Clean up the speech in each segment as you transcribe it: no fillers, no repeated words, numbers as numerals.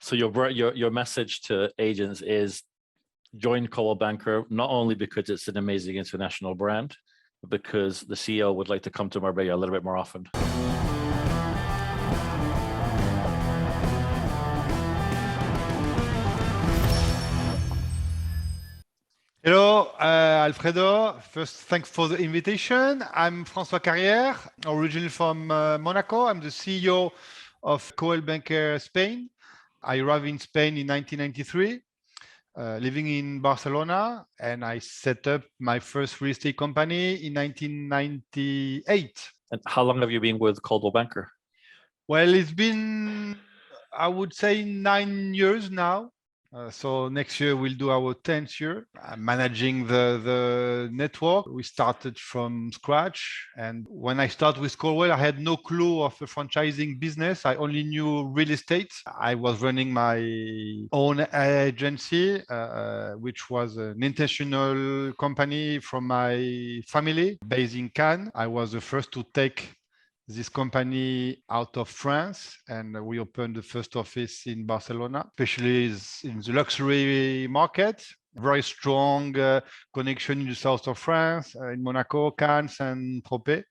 So your message to agents is join Coldwell Banker, not only because it's an amazing international brand, but because the CEO would like to come to Marbella a little bit more often. Hello, Alfredo. First, thanks for the invitation. I'm François Carriere, originally from Monaco. I'm the CEO of Coldwell Banker Spain. I arrived in Spain in 1993, living in Barcelona, and I set up my first real estate company in 1998. And how long have you been with Coldwell Banker? Well, it's been, I would say, 9 years now. So next year we'll do our 10th year. I'm managing the network. We started from scratch. And when I started with Coldwell, I had no clue of the franchising business. I only knew real estate. I was running my own agency, which was an international company from my family based in Cannes. I was the first to take this company out of France, and we opened the first office in Barcelona, especially in the luxury market. Very strong connection in the south of France, in Monaco, Cannes, and Tropez.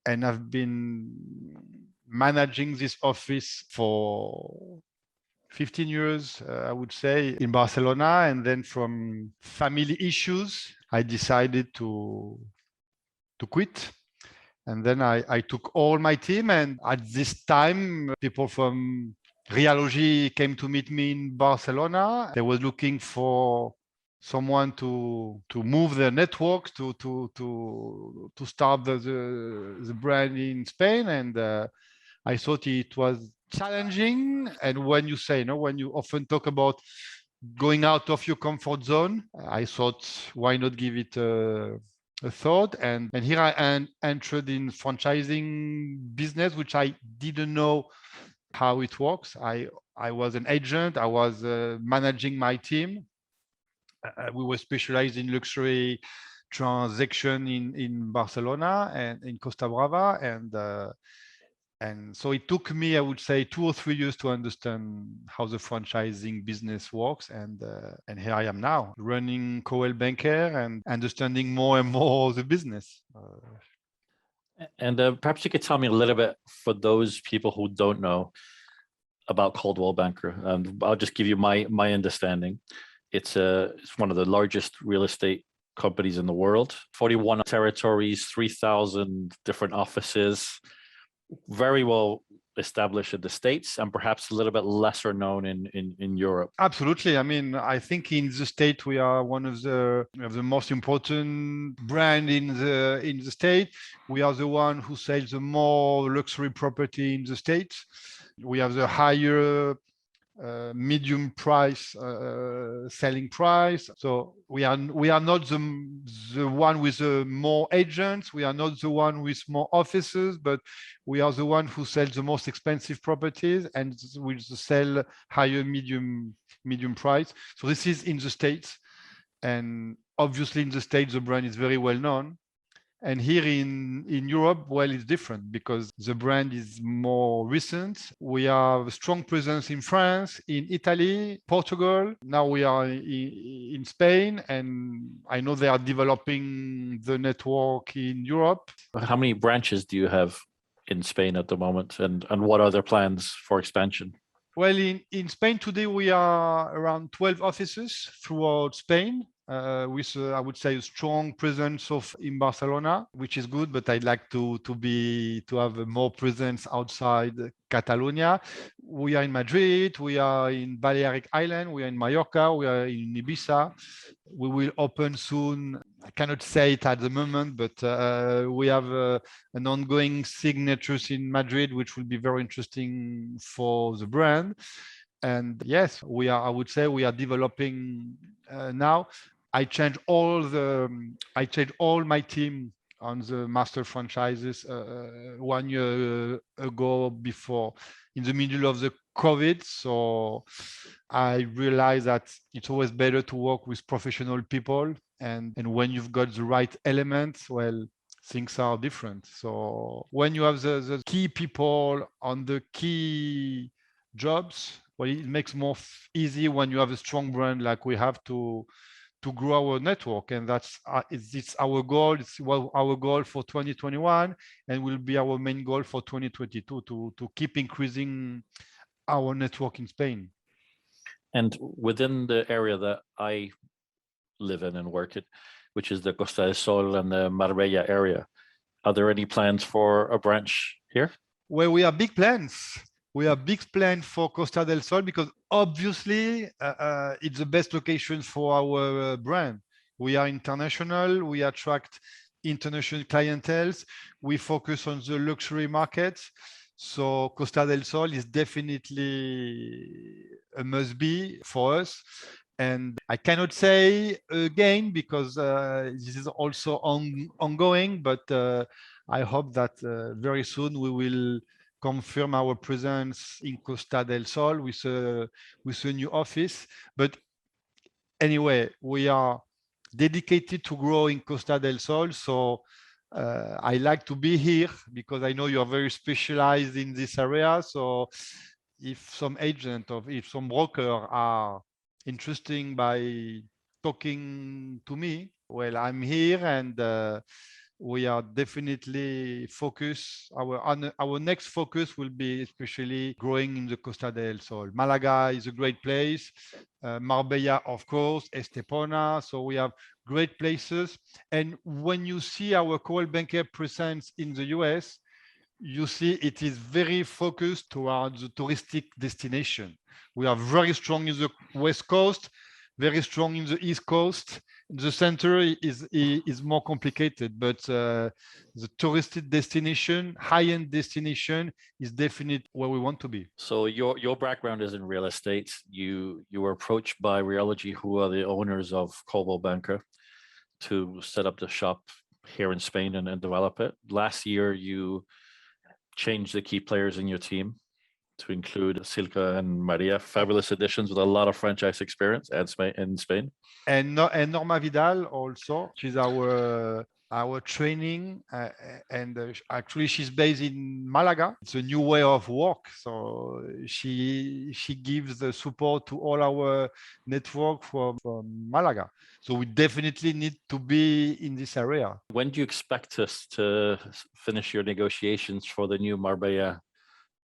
And I've been managing this office for 15 years, I would say, in Barcelona. And then from family issues, I decided to quit. And then I took all my team, and at this time, people from Realogy came to meet me in Barcelona. They were looking for someone to move their networks, to start the brand in Spain, and I thought it was challenging. And when you say, when you often talk about going out of your comfort zone, I thought, why not give it a thought, and here I entered in franchising business, which I didn't know how it works. I was an agent. I was managing my team. We were specialized in luxury transaction in Barcelona and in Costa Brava, and so it took me, I would say, 2 or 3 years to understand how the franchising business works. And here I am now, running Coldwell Banker and understanding more and more the business. And perhaps you could tell me a little bit, for those people who don't know about Coldwell Banker. I'll just give you my understanding. It's one of the largest real estate companies in the world. 41 territories, 3,000 different offices. Very well established in the States, and perhaps a little bit lesser known in Europe. Absolutely. I mean, I think in the States we are one of the most important brand in the state. We are the one who sells the more luxury property in the States. We have the higher medium price selling price. So we are not the one with more agents. We are not the one with more offices, but we are the one who sells the most expensive properties and will sell higher medium price. So this is in the States, and obviously in the States the brand is very well known. And here in Europe, well, it's different because the brand is more recent. We have a strong presence in France, in Italy, Portugal. Now we are in Spain, and I know they are developing the network in Europe. How many branches do you have in Spain at the moment, and what are their plans for expansion? Well, in Spain today, we are around 12 offices throughout Spain. With I would say a strong presence in Barcelona, which is good, but I'd like to have a more presence outside Catalonia. We are in Madrid, we are in Balearic Island, we are in Mallorca, we are in Ibiza. We will open soon. I cannot say it at the moment, but we have an ongoing signatures in Madrid, which will be very interesting for the brand. And yes, I would say we are developing now. I changed all my team on the master franchises 1 year ago, before, in the middle of the COVID. So I realized that it's always better to work with professional people, and when you've got the right elements, well, things are different. So when you have the key people on the key jobs, Well, it makes more easy when you have a strong brand like we have to grow our network, and that's it's our goal. It's our goal for 2021, and will be our main goal for 2022 to keep increasing our network in Spain. And within the area that I live in and work in, which is the Costa del Sol and the Marbella area, are there any plans for a branch here? Well, we have big plans. We have big plans for Costa del Sol because obviously it's the best location for our brand. We are international. We attract international clienteles. We focus on the luxury markets. So Costa del Sol is definitely a must-be for us. And I cannot say again because this is also ongoing, but I hope that very soon we will confirm our presence in Costa del Sol with a new office. But anyway, we are dedicated to grow in Costa del Sol. So I like to be here because I know you are very specialized in this area. So if some agent or if some broker are interesting by talking to me, well, I'm here, and we are definitely focused. Our next focus will be especially growing in the Costa del Sol. Malaga is a great place. Marbella, of course, Estepona. So we have great places. And when you see our Coldwell Banker presence in the US, you see it is very focused towards the touristic destination. We are very strong in the West Coast, very strong in the East Coast. The center is more complicated, but the touristic destination, high-end destination, is definitely where we want to be. So your background is in real estate. You were approached by Realogy, who are the owners of Coldwell Banker, to set up the shop here in Spain and develop it. Last year, you changed the key players in your team to include Silka and Maria, fabulous additions with a lot of franchise experience in Spain. And Norma Vidal also, she's our training, and actually she's based in Malaga. It's a new way of work, so she gives the support to all our network from Malaga. So we definitely need to be in this area. When do you expect us to finish your negotiations for the new Marbella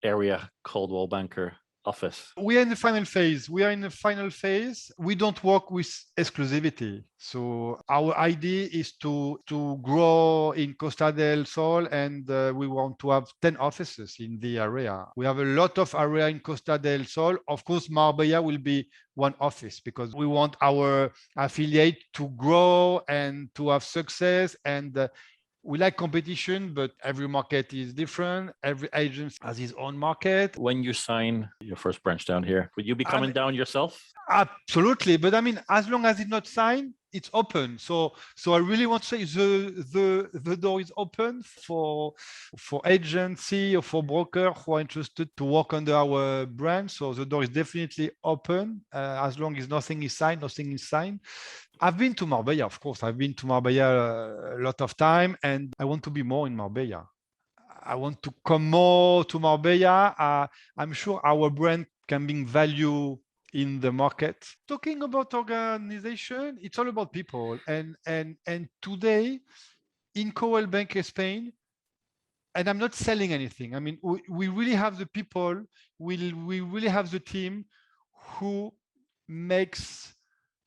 area Coldwell Banker office? We are in the final phase. We don't work with exclusivity. So our idea is to grow in Costa del Sol, and we want to have 10 offices in the area. We have a lot of area in Costa del Sol. Of course, Marbella will be one office because we want our affiliate to grow and to have success, and we like competition, but every market is different. Every agent has his own market. When you sign your first branch down here, will you be coming down yourself? Absolutely. But I mean, as long as it's not signed, it's open. So I really want to say the door is open for agency or for broker who are interested to work under our brand. So the door is definitely open as long as nothing is signed. I've been to Marbella, of course. I've been to Marbella a lot of time, and I want to be more in Marbella. I want to come more to Marbella. I'm sure our brand can bring value in the market. Talking about organization, it's all about people. And today in Coldwell Banker Spain, and I'm not selling anything. I mean, we really have the people, we really have the team who makes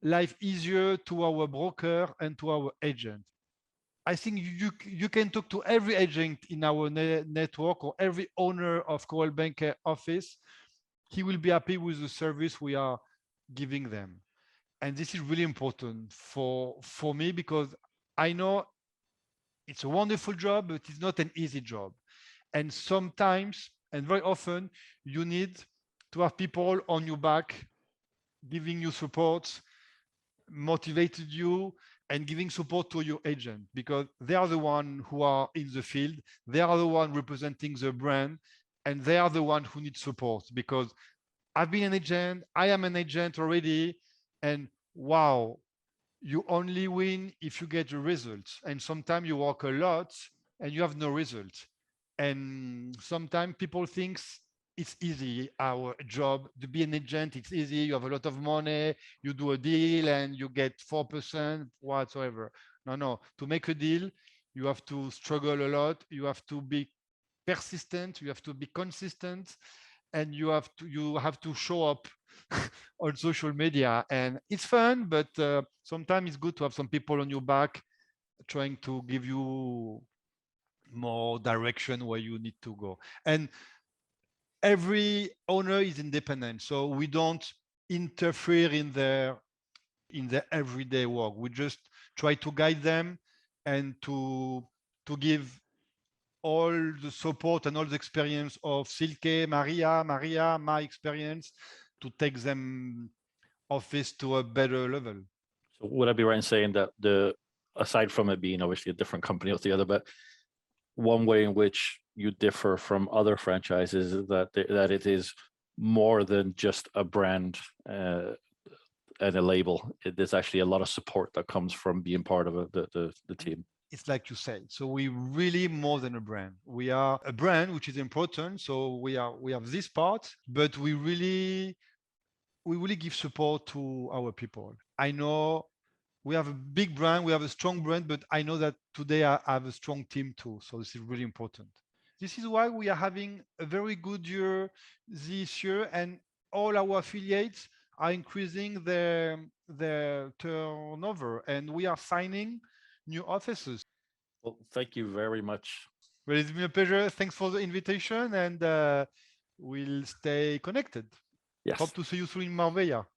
life easier to our broker and to our agent. I think you can talk to every agent in our network or every owner of Coldwell Banker office. He will be happy with the service we are giving them. And this is really important for me because I know it's a wonderful job, but it's not an easy job. And sometimes, and very often, you need to have people on your back, giving you support, motivated you, and giving support to your agent because they are the one who are in the field. They are the one representing the brand, and they are the one who need support because I've been an agent. I am an agent already. And wow, you only win if you get the results. And sometimes you work a lot and you have no results. And sometimes people think it's easy. Our job to be an agent, it's easy. You have a lot of money, you do a deal and you get 4% whatsoever. No. To make a deal, you have to struggle a lot. You have to be persistent. You have to be consistent, and you have to show up on social media. And it's fun, but sometimes it's good to have some people on your back trying to give you more direction where you need to go. And every owner is independent, so we don't interfere in their everyday work. We just try to guide them and to give all the support and all the experience of Silke, Maria, my experience, to take them office to a better level. So would I be right in saying that aside from it being obviously a different company altogether, but one way in which you differ from other franchises is that it is more than just a brand and a label. There's actually a lot of support that comes from being part of the team. It's like you said. So we really more than a brand. We are a brand, which is important. So we have this part, but we really give support to our people. I know we have a big brand, we have a strong brand, but I know that today I have a strong team too. So this is really important. This is why we are having a very good year this year, and all our affiliates are increasing their turnover, and we are signing new offices. Well, thank you very much. Well, it's been a pleasure. Thanks for the invitation, and we'll stay connected. Yes. Hope to see you soon in Marbella.